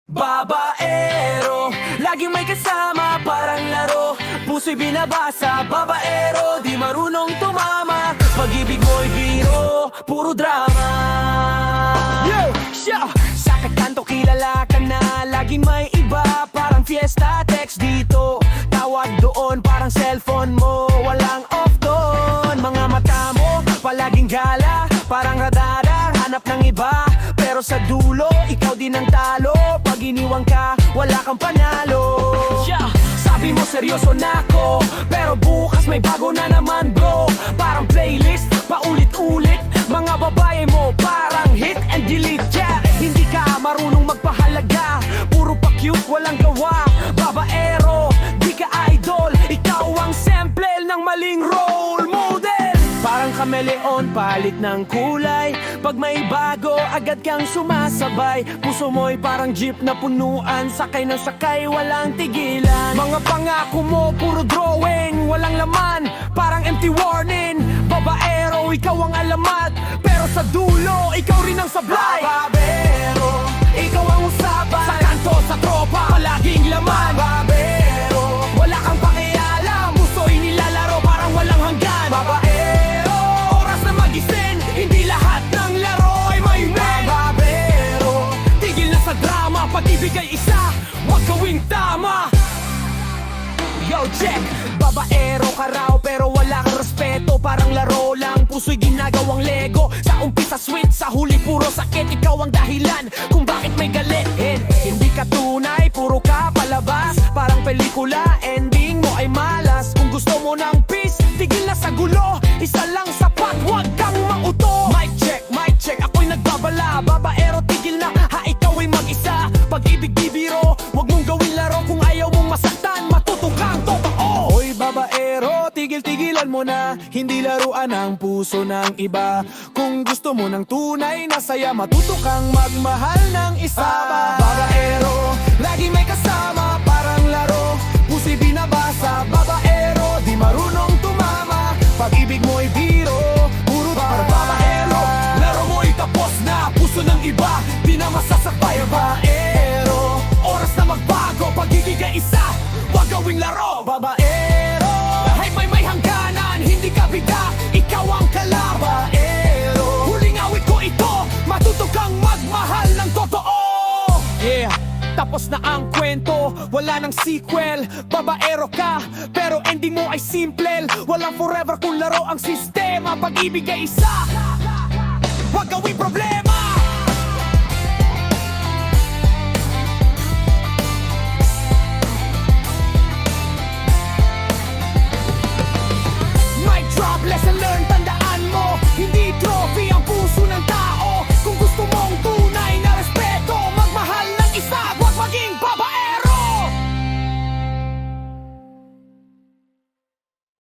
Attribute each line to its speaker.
Speaker 1: Babaero, laging may kasama, parang laro. Puso'y binabasa, babaero, di marunong tumama. Pag-ibig mo'y biro, puro drama. Yo, siya, sa kakanto kilala ka na. Laging may iba, parang fiesta. Text dito, tawag doon, parang cellphone mo. Walang off doon, mga mata mo palaging gala, parang radara, hanap ng iba. Pero sa dulo, ikaw din ang talo. Pag iniwang ka, wala kang panalo. Yeah. Sabi mo seryoso na ako, pero bukas may bago na naman bro. Parang playlist, paulit-ulit. Mga babae mo parang hit and delete. Yeah. Hindi ka marunong magpahalaga, puro pa cute, walang gawa. Babaero, di ka idol, ikaw ang sample ng maling role model. Parang kameleon, palit ng kulay. Pag may bago, agad kang sumasabay. Puso mo'y parang jeep na punuan. Sakay ng sakay, walang tigilan. Mga pangako mo, puro drawing, walang laman, parang empty warning. Babaero, ikaw ang alamat, pero sa dulo, ikaw rin ang sablay. Babaero, ikaw ang usapan. Sa kanto, sa tropa, palaging laman. Babaero, wala kang pakialam. Puso'y nilalaro, parang walang hanggan. Babaero, oras na magising, hindi lahat ng laro ay may win. Babaero, tigil na sa drama. Pag-ibig ay isa, huwag gawing tama. Yo, check! Babaero ka raw pero wala kang respeto. Parang laro lang, puso'y ginagawang Lego. Sa umpisa sweet, sa huli puro sakit. Ikaw ang dahilan kung bakit may galit. Hindi ka tunay, puro ka palabas. Parang pelikula, ending mo ay malas. Kung gusto mo ng peace, tigil na sa gulo. Isa lang sapat, huwag kang mauto. Mic check, ako'y nagbabala. Babaero, tigil na, ha ikaw ay mag-isa. Pag-ibig di biro, huwag mong gawin laro. Kung ayaw mong masaktan, matuto kang totoo. Oy babaero, tigil-tigilan mo na. Hindi laruan ang puso ng iba. Kung gusto mo ng tunay na saya, matuto kang magmahal ng isa. Babaero, lagi may kasama, parang laro. Puso'y binabasa, babaero, di marunong tumama. Pag-ibig mo'y biro, puro babaero. Laro mo'y tapos na, puso ng iba, di na masasakbay. Babaero, oras na magbago, pag-ibig ay isa, huwag gawing laro. Babaero, kahit may hangganan, hindi ka biga, ikaw ang kalaban. Babaero, huling awit ko ito, matuto kang magmahal ng totoo. Yeah, tapos na ang kwento, wala nang sequel. Babaero ka, pero ending mo ay simple. Walang forever kung laro ang sistema. Pag-ibig ay isa, huwag gawing problema. Mic drop, lesson learned, tandaan mo. Hindi trophy ang puso ng tao. Kung gusto mong tunay na respeto, magmahal ng isa, huwag maging babaero.